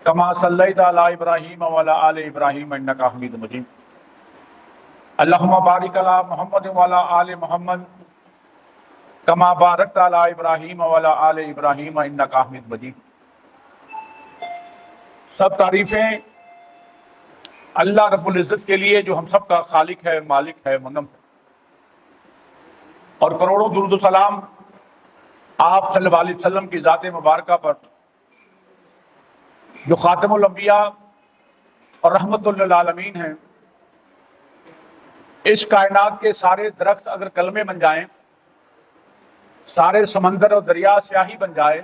کما صلیت علی ابراہیم وعلی آل ابراہیم انک حمید مجید اللہم بارک علی محمد وعلی آل محمد کما بارکت علی ابراہیم وعلی آل ابراہیم انک حمید مجید۔ سب تعریفیں اللہ رب العزت کے لیے جو ہم سب کا خالق ہے، مالک ہے، منعم ہے، اور کروڑوں درود و سلام آپ صلی اللہ علیہ وسلم کی ذات مبارکہ پر جو خاتم الانبیاء اور رحمت للعالمین ہیں۔ اس کائنات کے سارے درخت اگر کلمے بن جائیں، سارے سمندر اور دریا سیاہی بن جائے،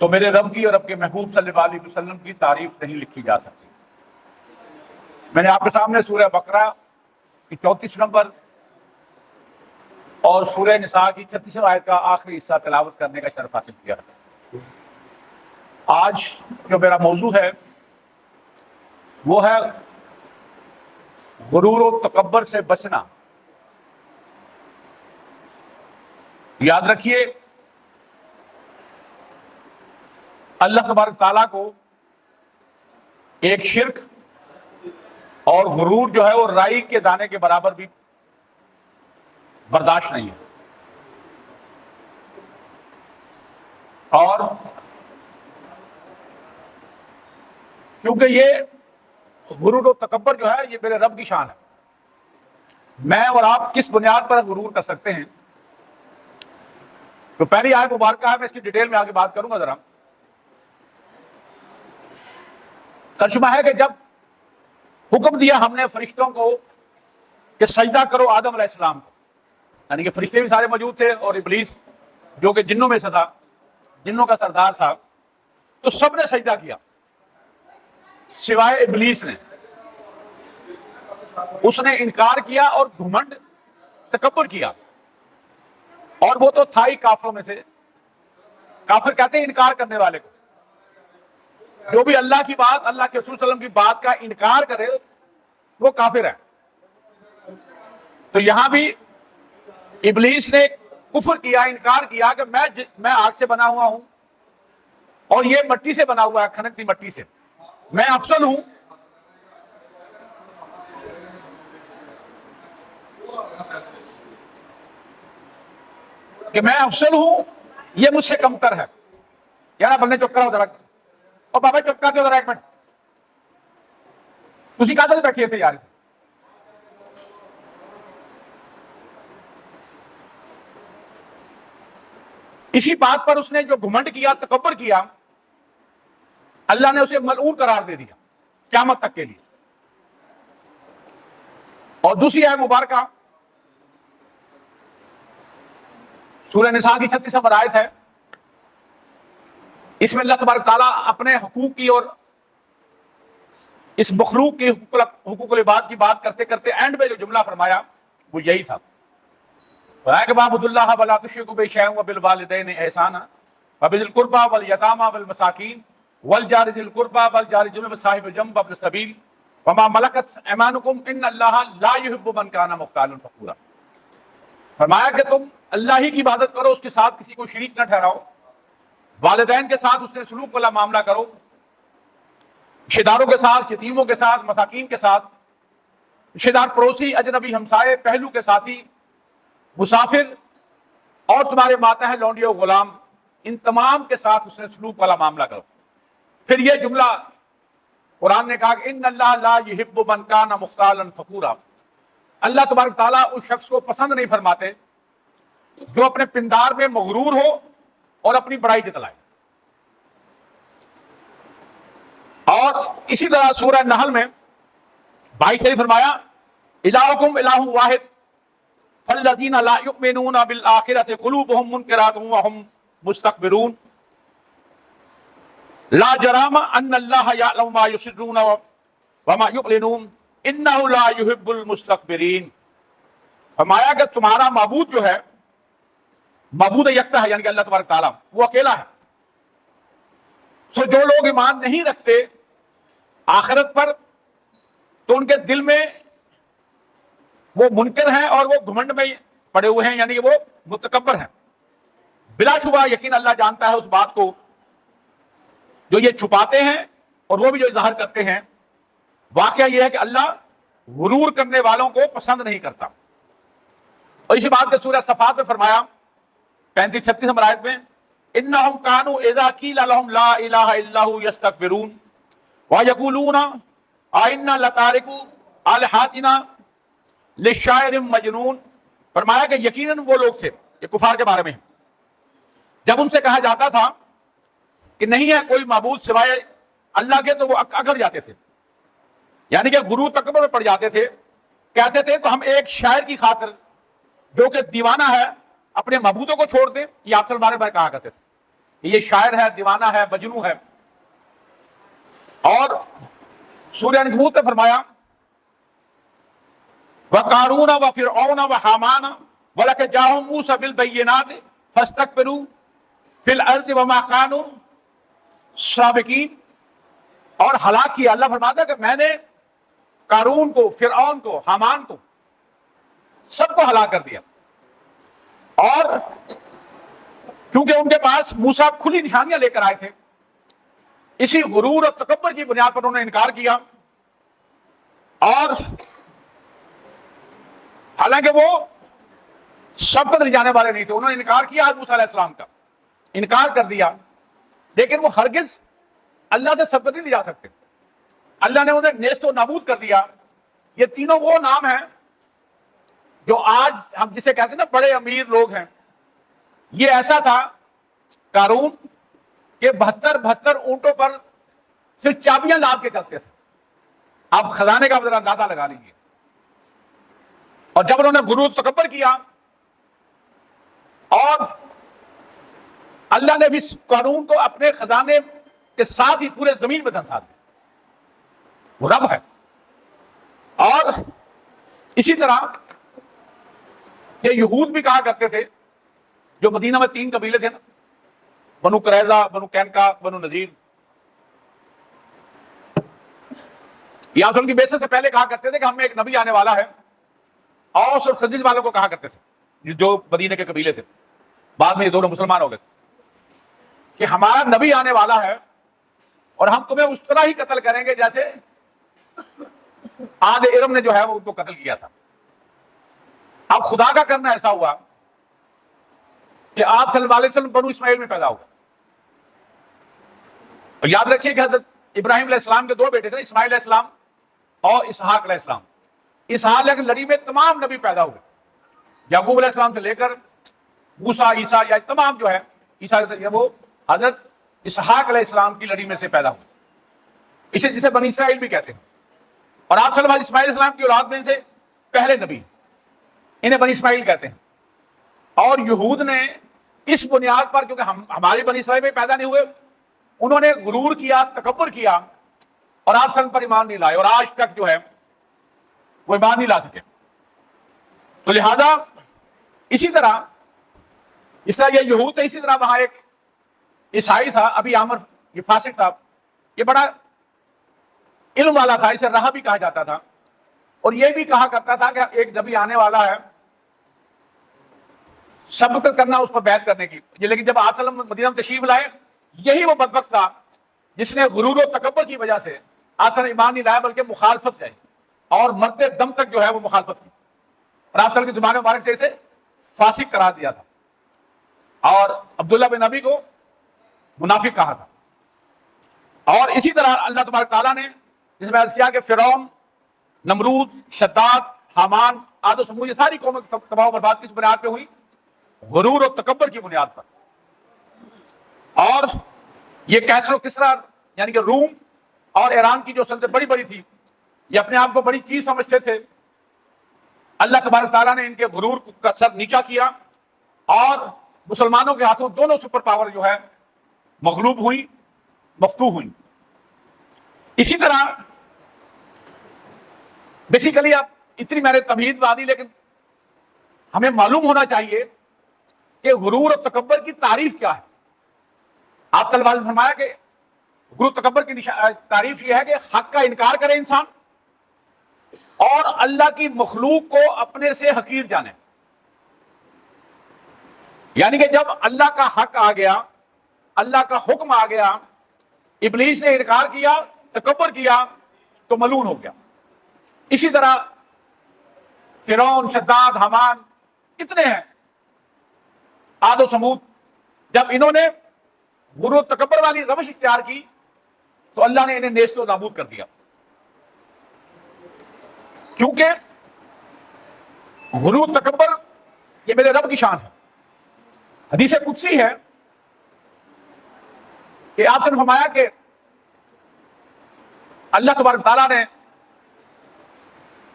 تو میرے رب کی اور رب کے محبوب صلی اللہ علیہ وسلم کی تعریف نہیں لکھی جا سکتی۔ میں نے آپ کے سامنے سورہ بقرہ کی 34 نمبر اور سورہ نساء کی 36 آیت کا آخری حصہ تلاوت کرنے کا شرف حاصل کیا ہے۔ آج جو میرا موضوع ہے وہ ہے غرور و تکبر سے بچنا۔ یاد رکھیے، اللہ تبارک تعالیٰ کو ایک شرک اور غرور جو ہے وہ رائی کے دانے کے برابر بھی برداشت نہیں ہے، اور کیونکہ یہ غرور و تکبر جو ہے یہ میرے رب کی شان ہے۔ میں اور آپ کس بنیاد پر غرور کر سکتے ہیں؟ تو پہلی آیت مبارکہ ہے، میں اس کی ڈیٹیل میں آگے بات کروں گا۔ ذرا ترجمہ ہے کہ جب حکم دیا ہم نے فرشتوں کو کہ سجدہ کرو آدم علیہ السلام کو، یعنی کہ فرشتے بھی سارے موجود تھے اور ابلیس جو کہ جنوں میں سے تھا، جنوں کا سردار تھا، تو سب نے سجدہ کیا سوائے ابلیس نے۔ اس نے انکار کیا اور گھمنڈ تکبر کیا، اور وہ تو تھا ہی کافروں میں سے۔ کافر کہتے ہیں انکار کرنے والے کو، جو بھی اللہ کی بات، اللہ کے رسول صلی اللہ علیہ وسلم کی بات کا انکار کرے وہ کافر ہے۔ تو یہاں بھی ابلیس نے کفر کیا، انکار کیا کہ میں آگ سے بنا ہوا ہوں اور یہ مٹی سے بنا ہوا ہے، کھنکتی مٹی سے، میں افضل ہوں۔ کہ میں افضل ہوں، یہ مجھ سے کمتر ہے۔ یار بندے چپ کراؤ ذرا، اور بابا چپ کر دو ذرا ایک منٹ، تسی کہاں سے بیٹھے تھے یار؟ اسی بات پر اس نے جو گھمنڈ کیا، تکبر کیا، اللہ نے اسے ملعون قرار دے دیا قیامت تک کے لیے۔ اور دوسری آیت مبارکہ سورہ نساء کی 36 نمبر آیت ہے، اس میں اللہ تبارک تعالیٰ اپنے حقوق کی اور اس مخلوق کے حقوق العباد کی بات کرتے کرتے اینڈ میں جو جملہ فرمایا وہ یہی تھا، وَاعْبُدُوا اللَّهَ وَلَا تُشْرِكُوا بِهِ شَيْئًا وَبِالْوَالِدَيْنِ إِحْسَانًا وَبِذِي الْقُرْبَى وَالْيَتَامَى وَالْمَسَاكِينِ وَالْجَارِ ذِي الْقُرْبَى وَالْجَارِ الْجُنُبِ وَصَاحِبِ الْجَنبِ وَابْنِ السَّبِيلِ وَمَا مَلَكَتْ أَيْمَانُكُمْ إِنَّ اللَّهَ لَا يُحِبُّ مَنْ كَانَ مُخْتَالًا فَخُورًا۔ فرمایا کہ تم اللہ ہی کی عبادت کرو، اس کے ساتھ کسی کو شریک نہ ٹھہراؤ، والدین کے ساتھ اس سے سلوک والا معاملہ کرو، رشتہ داروں کے ساتھ، یتیموں کے ساتھ، مساکین کے ساتھ، رشتہ دار، پڑوسی، اجنبی، ہمسائے، پہلو کے ساتھی، مسافر، اور تمہارے ماتحت لونڈی اور غلام، ان تمام کے ساتھ اس نے سلوک والا معاملہ کرو۔ پھر یہ جملہ قرآن نے کہا کہ ان اللہ لا یحب من کان مختالا فخورا، اللہ تبارک تعالیٰ اس شخص کو پسند نہیں فرماتے جو اپنے پندار میں مغرور ہو اور اپنی بڑائی جتلائے۔ اور اسی طرح سورہ نحل میں 22 سے فرمایا الہکم الہ واحد فالذین لا یؤمنون بالآخرۃ قلوبہم منکرۃ وہم مستکبرون لا جرم ان اللہ یعلم ما یسرون وما یعلنون انہ لا یحب المستکبرین۔ فرمایا کہ تمہارا معبود جو ہے، معبود یکتا ہے، یعنی کہ اللہ تبارک تعالیٰ وہ اکیلا ہے۔ سو جو لوگ ایمان نہیں رکھتے آخرت پر، تو ان کے دل میں وہ منکر ہیں اور وہ گھمنڈ میں پڑے ہوئے ہیں، یعنی کہ وہ متکبر ہیں۔ بلا شبہ یقین اللہ جانتا ہے اس بات کو جو یہ چھپاتے ہیں اور وہ بھی جو اظہار کرتے ہیں. واقعہ یہ ہے کہ اللہ غرور کرنے والوں کو پسند نہیں کرتا. اور اسی بات کے سورہ صفات میں فرمایا 35-36 نمبر آیت میں انہم کانوا اذا قیل لهم لا الہ الا هو یستکبرون ویقولون ائنا لتارکو الہاتنا لشاعر مجنون. فرمایا کہ یقیناً وہ لوگ تھے، یہ کفار کے بارے میں، جب ان سے کہا جاتا تھا کہ نہیں ہے کوئی معبود سوائے اللہ کے، تو وہ اکڑ جاتے تھے، یعنی کہ غرور تکبر میں پڑ جاتے تھے. کہتے تھے تو ہم ایک شاعر کی خاطر جو کہ دیوانہ ہے اپنے معبودوں کو چھوڑ دیں. یہ آپ بارے میں کہا کرتے تھے کہ یہ شاعر ہے، دیوانہ ہے، مجنون ہے. اور سورہ عنکبوت نے فرمایا وَقَارُونَ وَفِرْعَوْنَ وَحَامَانَ وَلَقَدْ جَاءَهُم مُوسَىٰ بِالْبَيِّنَاتِ فَاسْتَكْبَرُوا فِي الْأَرْضِ وَمَا كَانُوا سَابِقِينَ. اور ہلاک کیا. اللہ فرماتا ہے کہ میں نے قارون کو، فرعون کو، حامان کو، سب کو ہلاک کر دیا. اور کیونکہ ان کے پاس موسیٰ کھلی نشانیاں لے کر آئے تھے، اسی غرور اور تکبر کی بنیاد پر انہوں نے انکار کیا. اور حالانکہ وہ سبقت لے جانے والے نہیں تھے، انہوں نے انکار کیا موسیٰ علیہ السلام کا، انکار کر دیا. لیکن وہ ہرگز اللہ سے سبقت نہیں لے جا سکتے. اللہ نے انہیں نیست و نابود کر دیا. یہ تینوں وہ نام ہیں جو آج ہم جسے کہتے ہیں نا بڑے امیر لوگ ہیں. یہ ایسا تھا قارون کہ 72 اونٹوں پر صرف چابیاں لاد کے چلتے تھے. آپ خزانے کا ذرا اندازہ لگا لیجیے. اور جب انہوں نے غرور تکبر کیا اور اللہ نے بھی قارون کو اپنے خزانے کے ساتھ ہی پورے زمین میں دھنسا دیا. وہ رب ہے. اور اسی طرح یہ یہود بھی کہا کرتے تھے، جو مدینہ میں 3 قبیلے تھے نا، بنو قریظہ، بنو قینقاع، بنو نذیر. یہ آپ ان کی بیسے سے پہلے کہا کرتے تھے کہ ہمیں ایک نبی آنے والا ہے. اوس اور خزرج والوں کو کہا کرتے تھے جو مدینہ کے قبیلے تھے، بعد میں یہ دونوں مسلمان ہو گئے، کہ ہمارا نبی آنے والا ہے اور ہم تمہیں اس طرح ہی قتل کریں گے جیسے عاد ارم نے جو ہے وہ ان کو قتل کیا تھا. اب خدا کا کرنا ایسا ہوا کہ آپ صلی اللہ علیہ وسلم بنو اسماعیل میں پیدا ہوئے. اور یاد رکھیے کہ حضرت ابراہیم علیہ السلام کے 2 بیٹے تھے، اسماعیل علیہ السلام اور اسحاق علیہ السلام. اسحاق کی لڑی میں تمام نبی پیدا ہوئے، یعقوب علیہ السلام سے لے کر موسیٰ، عیسیٰ، یا تمام جو ہے عیسیٰ وہ حضرت اسحاق علیہ السلام کی لڑی میں سے پیدا ہوئے. اسے جسے بنی اسرائیل بھی کہتے ہیں. اور آپ صلی اللہ علیہ وسلم اسماعیل علیہ السلام کی اولاد میں سے پہلے نبی، انہیں بنی اسماعیل کہتے ہیں. اور یہود نے اس بنیاد پر، کیونکہ ہمارے بنی اسرائیل میں پیدا نہیں ہوئے، انہوں نے غرور کیا، تکبر کیا اور آپ صلی اللہ علیہ وسلم پر ایمان نہیں لائے، اور آج تک جو ہے وہ ایمان نہیں لا سکے. تو لہذا اسی طرح اس طرح یہ یہود تھے، اسی طرح وہاں ایک عیسائی تھا ابی عامر، یہ فاسق تھا، یہ بڑا علم والا تھا، اسے راہبی کہا جاتا تھا. اور یہ بھی کہا کرتا تھا کہ ایک نبی آنے والا ہے، سبقت کرنا اس پر بیعت کرنے کی. لیکن جب آپ صلی اللہ علیہ وسلم مدینہ میں تشریف لائے، یہی وہ بدبخت تھا جس نے غرور و تکبر کی وجہ سے آپ صلی اللہ علیہ وسلم ایمان نہیں لایا، بلکہ مخالفت سے، اور مرتے دم تک جو ہے وہ مخالفت کی. اور آپ صلی اللہ علیہ وسلم کی زبان مبارک سے اسے فاسق قرار دیا تھا، اور عبداللہ بن نبی کو منافق کہا تھا. اور اسی طرح اللہ تبارک تعالیٰ نے جس میں عرض کیا کہ فرعون، نمرود، شداد، حامان، عاد و سمود، یہ ساری قومیں تباہ و برباد کس بنیاد پہ ہوئی؟ غرور اور تکبر کی بنیاد پر. اور یہ کیسر و کسرا یعنی کہ روم اور ایران کی جو سلطنتیں بڑی بڑی تھی، یہ اپنے آپ کو بڑی چیز سمجھتے تھے. اللہ تبارک تعالیٰ نے ان کے غرور کا سر نیچا کیا اور مسلمانوں کے ہاتھوں دونوں سپر پاور جو ہے مغلوب ہوئی، مفتوح ہوئی. اسی طرح بیسیکلی اب اتنی میں نے تمہید بتا دی، لیکن ہمیں معلوم ہونا چاہیے کہ غرور اور تکبر کی تعریف کیا ہے. آپ صلی اللہ علیہ وسلم نے فرمایا کہ غرور تکبر کی تعریف یہ ہے کہ حق کا انکار کرے انسان اور اللہ کی مخلوق کو اپنے سے حقیر جانے. یعنی کہ جب اللہ کا حق آ گیا، اللہ کا حکم آ گیا، ابلیس نے انکار کیا، تکبر کیا تو ملعون ہو گیا۔ اسی طرح فرعون، شداد، حامان، کتنے ہیں، عاد و سمود، جب انہوں نے غرور تکبر والی روش اختیار کی تو اللہ نے انہیں نیست و نابود کر دیا، کیونکہ غرور تکبر یہ میرے رب کی شان ہے۔ حدیث قدسی ہے کہ آپ نے فرمایا کہ اللہ تبارک تعالیٰ نے،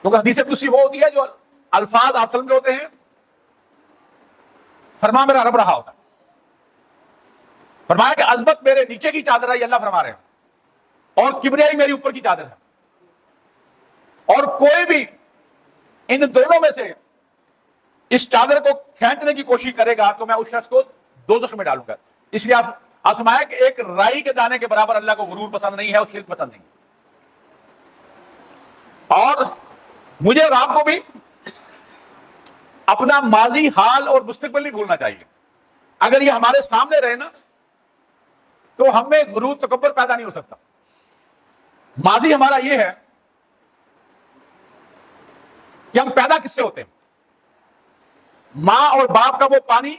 کیونکہ حدیث قدسی وہ ہوتی ہے جو الفاظ آپ سمجھ ہوتے ہیں، فرما میرا رب رہا ہوتا ہے، فرمایا کہ عظمت میرے نیچے کی چادر ہے، یہ اللہ فرما رہے ہیں، اور کبریائی میری اوپر کی چادر ہے، اور کوئی بھی ان دونوں میں سے اس چادر کو کھینچنے کی کوشش کرے گا تو میں اس شخص کو دوزخ میں ڈالوں گا۔ اس لیے آپ فرمایا کہ ایک رائی کے دانے کے برابر اللہ کو غرور پسند نہیں ہے اور شرک پسند نہیں ہے۔ اور مجھے اور آپ کو بھی اپنا ماضی، حال اور مستقبل نہیں بھولنا چاہیے۔ اگر یہ ہمارے سامنے رہے نا تو ہم میں غرور تکبر پیدا نہیں ہو سکتا۔ ماضی ہمارا یہ ہے کہ ہم پیدا کس سے ہوتے ہیں؟ ماں اور باپ کا وہ پانی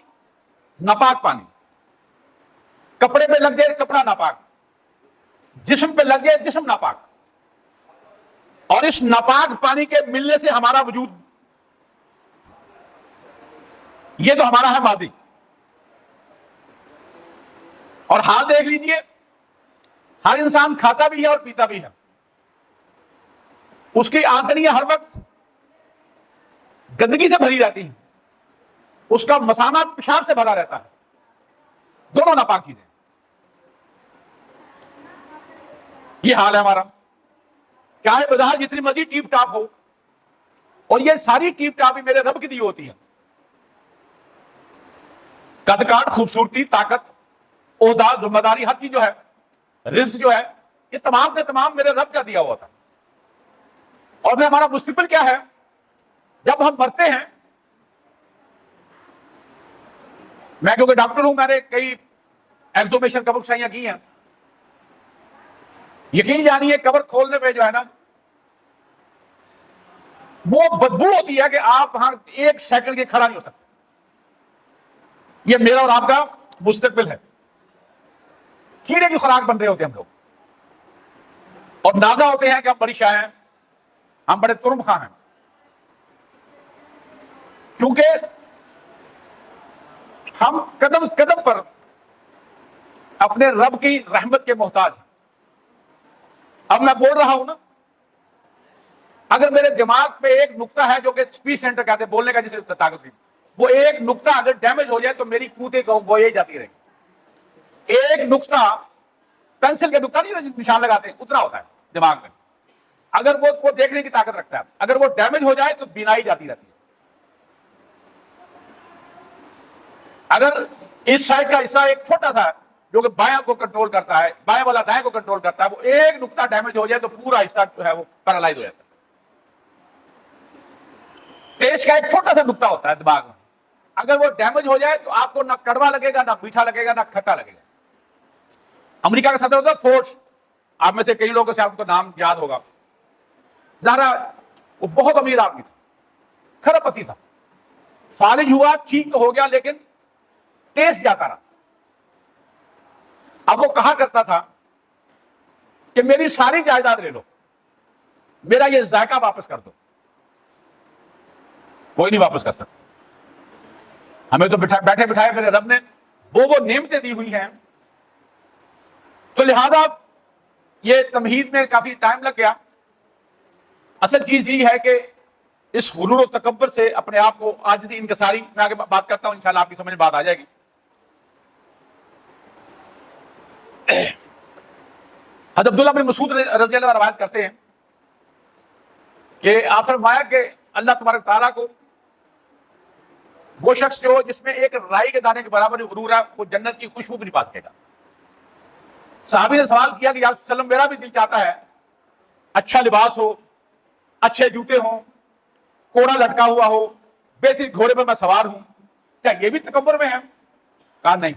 ناپاک پانی، کپڑے پہ لگ جائے کپڑا ناپاک، جسم پہ لگ جائے جسم ناپاک، اور اس ناپاک پانی کے ملنے سے ہمارا وجود، یہ تو ہمارا ہے ماضی۔ اور حال دیکھ لیجئے، ہر انسان کھاتا بھی ہے اور پیتا بھی ہے، اس کی آنتڑیاں ہر وقت گندگی سے بھری رہتی ہیں، اس کا مثانہ پیشاب سے بھرا رہتا ہے، دونوں ناپاک چیزیں۔ یہ حال ہے ہمارا، چاہے بظاہر جتنی مرضی ٹیپ ٹاپ ہو، اور یہ ساری ٹیپ ٹاپ ہی میرے رب کی دی ہوتی ہے۔ قد کاٹ، خوبصورتی، طاقت، عہدہ، ذمہ داری، ہر چیز جو ہے، رزق جو ہے، یہ تمام کے تمام میرے رب کا دیا ہوا تھا۔ اور پھر ہمارا مستقبل کیا ہے؟ جب ہم مرتے ہیں، میں کیونکہ ڈاکٹر ہوں، میں نے کئی ایگزومیشن قبر سائیاں کی ہیں، یقین جانیے قبر کھولنے پہ جو ہے نا وہ بدبو ہوتی ہے کہ آپ وہاں ایک سیکنڈ کے کھڑا نہیں ہو سکتے۔ یہ میرا اور آپ کا مستقبل ہے، کیڑے کی خوراک بن رہے ہوتے ہیں ہم لوگ، اور نازا ہوتے ہیں کہ ہم بڑی شاہ ہیں، ہم بڑے ترم خواہ ہیں، کیونکہ ہم قدم قدم پر اپنے رب کی رحمت کے محتاج ہیں۔ اب میں بول رہا ہوں نا، اگر میرے دماغ پہ ایک نقطہ ہے جو کہ اسپیچ سینٹر کہتے ہیں، بولنے کا جسے طاقت دی، وہ ایک نقطہ اگر ڈیمیج ہو جائے تو میری قوتیں گوئی جاتی رہے گی۔ ایک نقطہ، پینسل کے نقطہ نہیں نشان لگاتے ہیں، اتنا ہوتا ہے دماغ میں، اگر وہ دیکھنے کی طاقت رکھتا ہے، اگر وہ ڈیمیج ہو جائے تو بینائی جاتی رہتی ہے۔ اگر اس سائڈ کا حصہ ایک چھوٹا سا جو کہ بایاں کو کنٹرول کرتا ہے، بایاں والا دائیں کو کنٹرول کرتا ہے، وہ ایک نقطہ ڈیمیج ہو جائے تو پورا حصہ جو ہے وہ پیرالائز ہو جاتا ہے۔ ٹیسٹ کا ایک چھوٹا سا نقطہ ہوتا ہے دماغ میں، اگر وہ ڈیمیج ہو جائے تو آپ کو نہ کڑوا لگے گا، نہ میٹھا لگے گا، نہ کھٹا لگے گا۔ امریکہ کا صدر ہوتا ہے فورڈ، آپ میں سے کئی لوگوں سے آپ کو نام یاد ہوگا، ظاہرا وہ بہت امیر آدمی تھا، کھرب پتی تھا، فالج ہوا، ٹھیک تو ہو گیا، لیکن ٹیسٹ جاتا رہا۔ اب وہ کہا کرتا تھا کہ میری ساری جائیداد لے لو، میرا یہ ذائقہ واپس کر دو۔ کوئی نہیں واپس کر سکتا، ہمیں تو بیٹھے بٹھائے میرے رب نے وہ نعمتیں دی ہوئی ہیں۔ تو لہذا یہ تمہید میں کافی ٹائم لگ گیا۔ اصل چیز یہ ہے کہ اس غرور و تکبر سے اپنے آپ کو عاجزی، انکساری، میں آگے بات کرتا ہوں، انشاءاللہ آپ کی سمجھ میں بات آ جائے گی۔ حضرت عبداللہ بن مسعود رضی اللہ عنہ روایت کرتے ہیں کہ آپ نے فرمایا کہ اللہ تبارک تعالیٰ کو وہ شخص جو جس میں ایک رائی کے دانے کے برابر غرور ہے، وہ جنت کی خوشبو بھی نہیں پا سکے گا۔ صحابی نے سوال کیا کہ یا رسول اللہ، میرا بھی دل چاہتا ہے اچھا لباس ہو، اچھے جوتے ہوں، کوڑا لٹکا ہوا ہو، بیسک گھوڑے پر میں سوار ہوں، کیا یہ بھی تکبر میں ہے؟ کہا نہیں،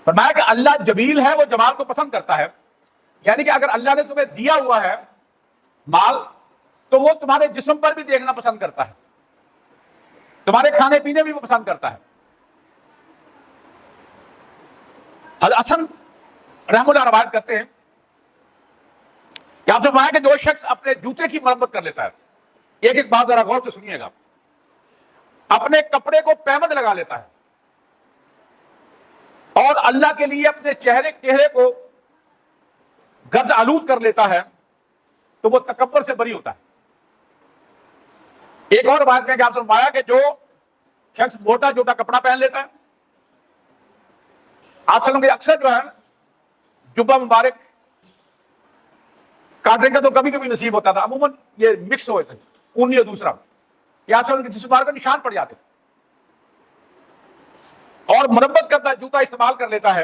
فرمایا کہ اللہ جمیل ہے، وہ جمال کو پسند کرتا ہے، یعنی کہ اگر اللہ نے تمہیں دیا ہوا ہے مال تو وہ تمہارے جسم پر بھی دیکھنا پسند کرتا ہے، تمہارے کھانے پینے بھی وہ پسند کرتا ہے۔ حضرت حسن رحم اللہ روایت کرتے ہیں کہ آپ سے فرمایا کہ جو شخص اپنے جوتے کی مرمت کر لیتا ہے، ایک ایک بات ذرا غور سے سنیے گا، اپنے کپڑے کو پیمد لگا لیتا ہے اور اللہ کے لیے اپنے چہرے کو گرد آلود کر لیتا ہے تو وہ تکبر سے بری ہوتا ہے۔ ایک اور بات میں کہ آپ سے فرمایا کہ جو شخص موٹا جوٹا کپڑا پہن لیتا ہے، آپ سلم کے اکثر جو ہے جبہ مبارک کاٹنے کا تو کبھی کبھی نصیب ہوتا تھا، عموماً یہ مکس ہوئے تھے، اونی اور دوسرا، یا آپ سلم کے جسم مبارک کا نشان پڑ جاتے تھے، اور مرمت کرتا جوتا استعمال کر لیتا ہے،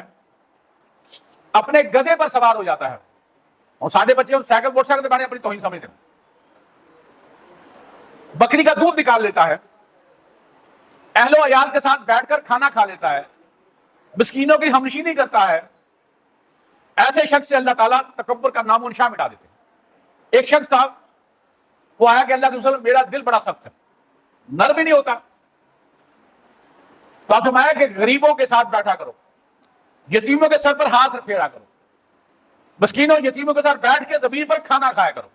اپنے گدھے پر سوار ہو جاتا ہے، اور سارے بچے سائیکل موٹر سائیکل بڑھانے اپنی توہین سمجھتے ہیں، بکری کا دودھ نکال لیتا ہے، اہل و عیال کے ساتھ بیٹھ کر کھانا کھا لیتا ہے، مسکینوں کی ہمنشینی کرتا ہے، ایسے شخص سے اللہ تعالیٰ تکبر کا نام و نشان مٹا دیتے ہیں۔ ایک شخص تھا، وہ آیا کہ اللہ کے رسول میرا دل بڑا سخت ہے، نرم بھی نہیں ہوتا، تو آپ فرمایا کہ غریبوں کے ساتھ بیٹھا کرو، یتیموں کے سر پر ہاتھ پھیرا کرو، مسکینوں یتیموں کے ساتھ بیٹھ کے زمین پر کھانا کھایا کرو،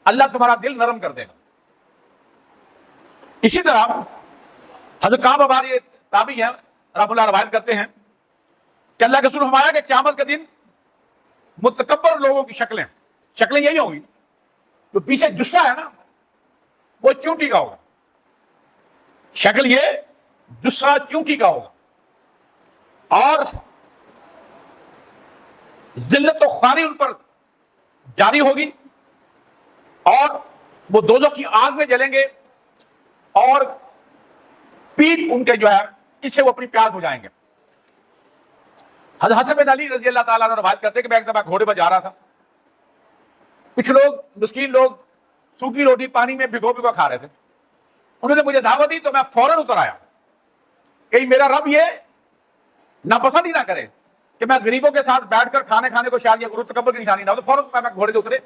اللہ تمہارا دل نرم کر دے گا۔ اسی طرح حضرت کعب ہمارے تابعی ہیں رحمۃ اللہ روایت کرتے ہیں کہ اللہ کے رسول فرمایا کہ قیامت کے دن متکبر لوگوں کی شکلیں یہی ہوں گی، جو پیچھے جسہ ہے نا وہ چونٹی کا ہوگا، شکل یہ جسہ چونٹی کا ہوگا، اور ذلت و خواری ان پر جاری ہوگی، اور وہ دوزخ کی آگ میں جلیں گے، اور پیٹ ان کے جو ہے اس سے وہ اپنی پیاس بجھائیں گے۔ حضرت حسن بن علی رضی اللہ تعالیٰ عنہ روایت کرتے کہ میں ایک دفعہ گھوڑے پر جا رہا تھا، کچھ لوگ مسکین لوگ سوکھی روٹی پانی میں بھگو کھا رہے تھے، انہوں نے مجھے دعوت دی تو میں فوراً اتر آیا، کہ میرا رب یہ ناپسند ہی نہ کرے کہ میں غریبوں کے ساتھ بیٹھ کر کھانے کو شاید یہ غرور تکبر کی نشانی نہ ہو، تو فوراً میں گھوڑے سے اترے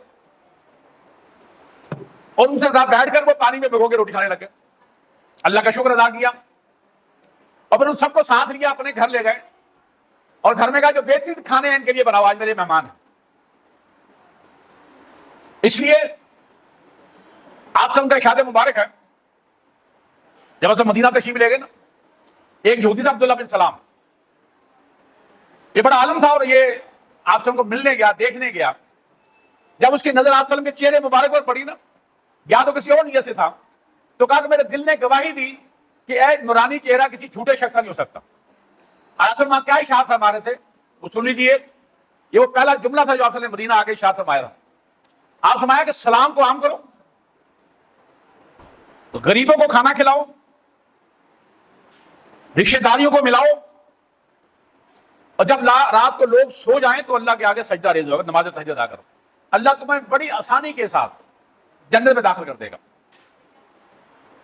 اور ان سے ساتھ بیٹھ کر وہ پانی میں بھگو کے روٹی کھانے لگے، اللہ کا شکر ادا کیا، اور پھر ان سب کو ساتھ لیا، اپنے گھر لے گئے، اور گھر میں کہا جو بیسک کھانے ہیں ان کے لیے بناؤ، آج میرے مہمان ہیں۔ اس لیے آپ سب کا ارشاد مبارک ہے، جب آپ مدینہ تشریف لے گئے نا، ایک یہودی تھا عبداللہ بن سلام، یہ بڑا عالم تھا، اور یہ آپ سب کو ملنے گیا، دیکھنے گیا، جب اس کی نظر آپ سلم کے چہرے مبارک پر پڑی نا، یا تو کسی اور نیت سے تھا، تو کہا کہ میرے دل نے گواہی دی کہ اے نورانی چہرہ کسی جھوٹے شخص نہیں ہو سکتا۔ آپ سلم کیا ارشاد فرما رہے تھے وہ سن لیجیے، یہ وہ پہلا جملہ تھا جو آپ نے مدینہ آ کے ارشاد فرمایا تھا۔ آپ فرمایا کہ سلام کو عام کرو، غریبوں کو کھانا کھلاؤ، رشتہ داریوں کو ملاؤ، اور جب رات کو لوگ سو جائیں تو اللہ کے آگے سجدہ ریز ہوگا، نماز سجدہ ادا کرو، اللہ تمہیں بڑی آسانی کے ساتھ جنت میں داخل کر دے گا۔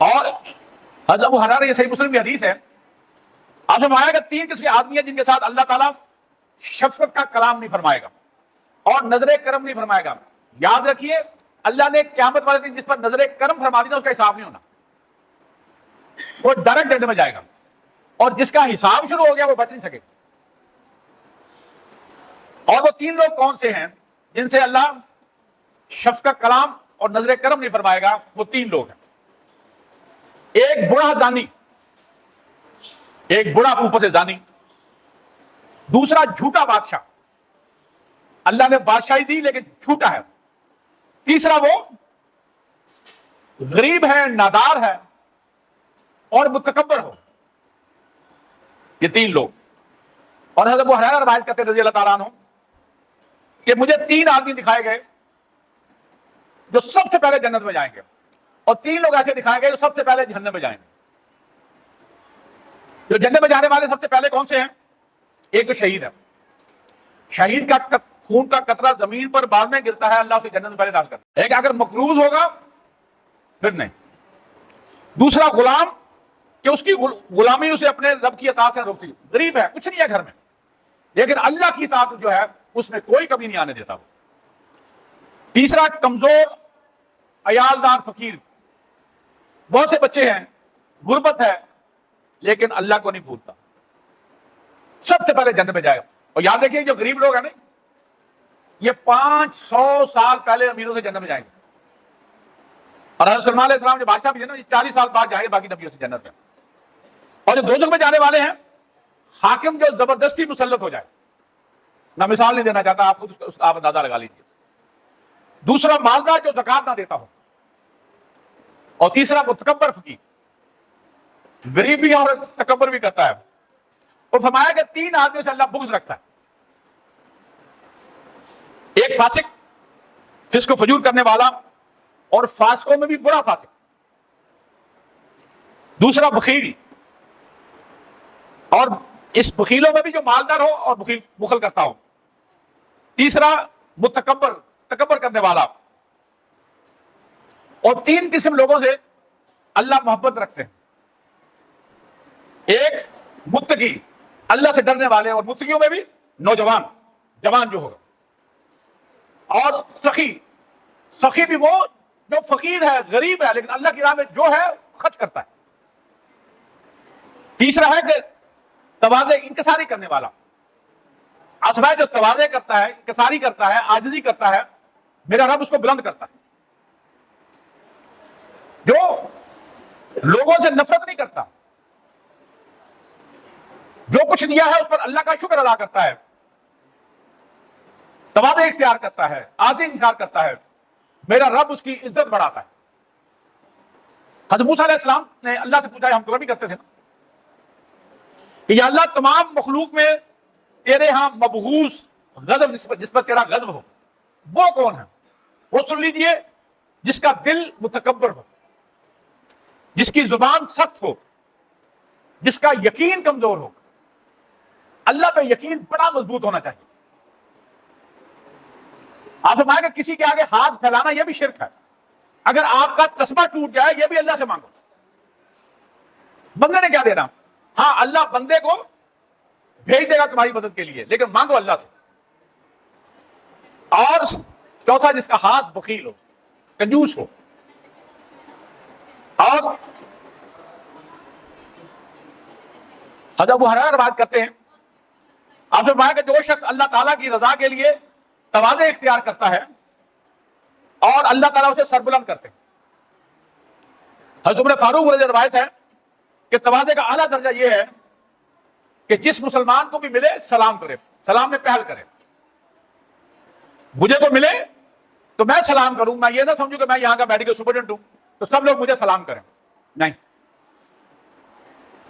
اور حضرت ابو ہریرہ، یہ صحیح مسلم کی حدیث ہے، آپ نے فرمایا کہ 3 قسم کے آدمی ہیں جن کے ساتھ اللہ تعالیٰ شفقت کا کلام نہیں فرمائے گا اور نظر کرم نہیں فرمائے گا۔ یاد رکھیے، اللہ نے قیامت والے دن جس پر نظر کرم فرما دی نا، اس کا حساب نہیں ہونا، وہ ڈائریکٹ جنت میں جائے گا، اور جس کا حساب شروع ہو گیا وہ بچ نہیں سکے۔ اور وہ 3 لوگ کون سے ہیں جن سے اللہ شفقت کا کلام اور نظر کرم نہیں فرمائے گا؟ وہ 3 لوگ ہیں، ایک بڑا زانی، ایک بڑا اوپر سے زانی، دوسرا جھوٹا بادشاہ، اللہ نے بادشاہی دی لیکن جھوٹا ہے، تیسرا وہ غریب ہے، نادار ہے اور متکبر ہو۔ یہ 3 لوگ۔ اور حضرت ابو ہریرہ روایت کرتے رضی اللہ تعالیٰ عنہ کہ مجھے 3 آدمی دکھائے گئے جو سب سے پہلے جنت میں جائیں گے، اور 3 لوگ ایسے دکھائے گئے جو سب سے پہلے جہنم میں جائیں گے۔ جو جنت میں جانے والے سب سے پہلے کون سے ہیں؟ ایک تو شہید ہے، شہید کا خون کا قطرہ زمین پر بعد میں گرتا ہے، اللہ اسے جنت میں پہلے داخل کرتا ہے۔ ایک اگر مقروض ہوگا پھر نہیں۔ دوسرا غلام، کہ اس کی غلامی اسے اپنے رب کی اطاعت سے روکتی، غریب ہے، کچھ نہیں ہے گھر میں، لیکن اللہ کی اطاعت جو ہے اس میں کوئی کمی نہیں آنے دیتا. تیسرا کمزور عیالدار فقیر. بہت سے بچے ہیں, غربت ہے, لیکن اللہ کو نہیں بھولتا, سب سے پہلے جنت میں جائے گا. اور یاد رکھیے جو غریب لوگ ہیں نا, یہ 500 سال پہلے امیروں سے جنت میں جائیں گے. اور حضرت سلمان علیہ السلام جو بادشاہ بھی ہے نا, یہ 40 سال بعد جائیں گے باقی نبیوں سے جنت میں. اور جو دوزخ میں جانے والے ہیں, حاکم جو زبردستی مسلط ہو جائے. میں مثال نہیں دینا چاہتا, آپ خود آپ اندازہ لگا لیجیے. دوسرا مالدار جو زکات نہ دیتا ہو. اور تیسرا متکبر فقیر, غریب بھی اور تکبر بھی کرتا ہے. اور فرمایا کہ 3 آدمیوں سے اللہ بغض رکھتا ہے. ایک فاسق, فسق و فجور کرنے والا, اور فاسقوں میں بھی برا فاسق. دوسرا بخیل, اور اس بخیلوں میں بھی جو مالدار ہو اور بخل کرتا ہو. تیسرا متکبر, تکبر کرنے والا. اور 3 قسم لوگوں سے اللہ محبت رکھتے ہیں. ایک متقی, اللہ سے ڈرنے والے, اور متقیوں میں بھی نوجوان, جوان جو ہوگا. اور سخی, سخی بھی وہ جو فقیر ہے, غریب ہے, لیکن اللہ کی راہ میں جو ہے خرچ کرتا ہے. تیسرا ہے کہ تواضع, انکساری کرنے والا. اصل جو تواضع کرتا ہے, انکساری کرتا ہے, عاجزی کرتا ہے, میرا رب اس کو بلند کرتا ہے. جو لوگوں سے نفرت نہیں کرتا, جو کچھ دیا ہے اس پر اللہ کا شکر ادا کرتا ہے, تواضع اختیار کرتا ہے, عاجزی اختیار کرتا ہے, میرا رب اس کی عزت بڑھاتا ہے. حضرت موسیٰ علیہ السلام نے اللہ سے پوچھا, ہم تو بھی کرتے تھے نا, کہ یا اللہ تمام مخلوق میں تیرے ہاں مبغوث غضب, جس پر تیرا غضب ہو, وہ کون ہے؟ وہ سن لیجئے, جس کا دل متکبر ہو, جس کی زبان سخت ہو, جس کا یقین کمزور ہو. اللہ پہ یقین بڑا مضبوط ہونا چاہیے. آپ فرمائیں کہ کسی کے آگے ہاتھ پھیلانا یہ بھی شرک ہے. اگر آپ کا تسبیح ٹوٹ جائے, یہ بھی اللہ سے مانگو. بندے نے کیا دینا؟ ہاں اللہ بندے کو بھیج دے گا تمہاری مدد کے لیے, لیکن مانگو اللہ سے. اور چوتھا, جس کا ہاتھ بخیل ہو, کنجوس ہو. اور حضرت ابو ہریرہ روایت کرتے ہیں, آپ سے فرمایا کہ جو شخص اللہ تعالیٰ کی رضا کے لیے تواضع اختیار کرتا ہے, اور اللہ تعالیٰ اسے سربلند کرتے ہیں. حضرت عمر فاروق رضی اللہ عنہ روایت ہے کہ تواضع کا اعلیٰ درجہ یہ ہے کہ جس مسلمان کو بھی ملے سلام کرے, سلام میں پہل کرے. مجھے کو ملے تو میں سلام کروں, میں یہ نہ سمجھوں کہ میں یہاں کا میڈیکل سپرنٹینڈنٹ ہوں تو سب لوگ مجھے سلام کریں. نہیں,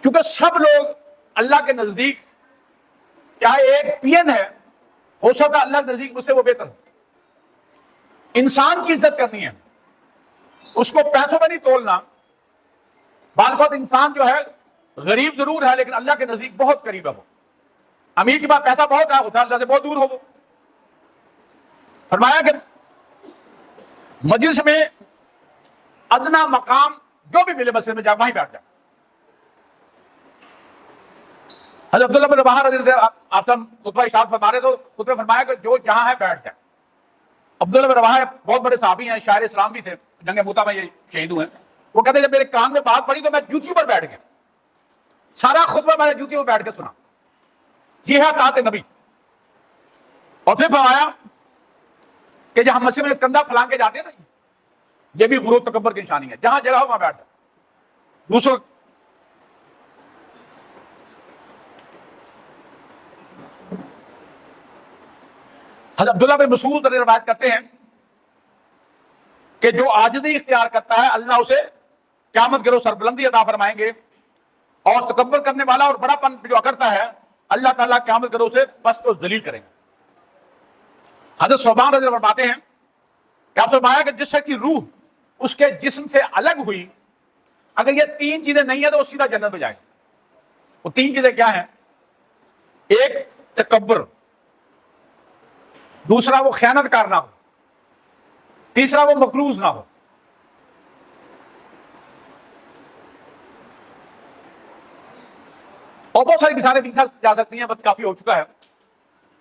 کیونکہ سب لوگ اللہ کے نزدیک, چاہے ایک پی این ہے, ہو سکتا اللہ کے نزدیک مجھ سے وہ بہتر ہو. انسان کی عزت کرنی ہے, اس کو پیسوں میں نہیں تولنا. بعض اوقات انسان جو ہے غریب ضرور ہے, لیکن اللہ کے نزدیک بہت قریب ہے. وہ امیر کے پاس پیسہ بہت ہے, ہوتا اللہ سے بہت دور ہو. وہ فرمایا کہ مجلس میں ادنا مقام جو بھی ملے مسجد میں جا وہیں بیٹھ جائے. حضرت عبداللہ بن رواحہ رضی اللہ عنہ, آپ سے خطبہ ارشاد فرما رہے تو خطبہ فرمایا کہ جو جہاں ہے بیٹھ جائے. عبداللہ بن رواحہ بہت بڑے صحابی ہیں, شاعر اسلام بھی تھے, جنگ موتا میں یہ شہید ہوئے. وہ کہتے ہیں جب میرے کان میں بات پڑی تو میں جوتیوں پر بیٹھ گیا, سارا خطبہ میں نے جوتیوں پر بیٹھ کے سنا. یہ ہے اطاعت نبی. اور پھر فرمایا کہ جہاں مسجد میں کندھا پھلان کے جاتے ہیں نا, یہ بھی غرور تکبر کی نشانی ہے. جہاں جگہ ہو وہاں بیٹھ جائے. دوسروں حضرت عبداللہ بن مسعود روایت کرتے ہیں کہ جو عاجزی اختیار کرتا ہے اللہ اسے قیامت کے روز سربلندی عطا فرمائیں گے, اور تکبر کرنے والا اور بڑا پن جو کرتا ہے اللہ تعالیٰ قیامت کے روز سے پست و ذلیل کریں گے. حضرت ثوبان رضی اللہ عنہ فرماتے ہیں کہ آپ فرمایا کہ جس شخص کی روح اس کے جسم سے الگ ہوئی, اگر یہ 3 چیزیں نہیں ہیں تو وہ سیدھا جنت میں جائے. وہ 3 چیزیں کیا ہیں؟ ایک تکبر, دوسرا وہ خیانت کار نہ ہو, تیسرا وہ مقروض نہ ہو. اور بہت ساری مثالیں دی جا سکتی ہیں, بس کافی ہو چکا ہے.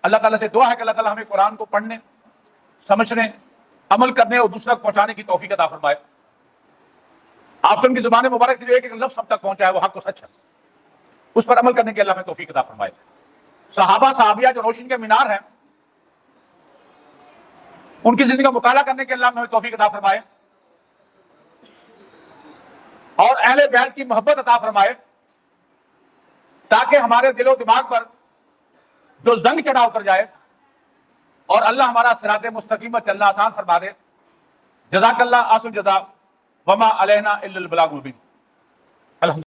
اللہ تعالیٰ سے دعا ہے کہ اللہ تعالیٰ ہمیں قرآن کو پڑھنے، سمجھنے، عمل کرنے اور دوسرا کو پہنچانے کی توفیق عطا فرمائے۔ آپ کی زبان مبارک سے جو ایک ایک لفظ ہم تک پہنچا ہے وہ حق و سچ ہے، اس پر عمل کرنے کی اللہ ہمیں توفیق عطا فرمائے۔ صحابہ صحابیہ جو روشنی کے مینار ہیں، ان کی زندگی کا مطالعہ کرنے کے اللہ ہمیں توفیق عطا فرمائے، اور اہل بیت کی محبت عطا فرمائے، تاکہ ہمارے دل و دماغ پر جو زنگ چڑھا اتر جائے اور اللہ ہمارا صراط مستقیم پر چلنا آسان فرما دے۔ جزاک اللہ احسن جزا، وما علینا الا البلاغ المبین۔ الحمد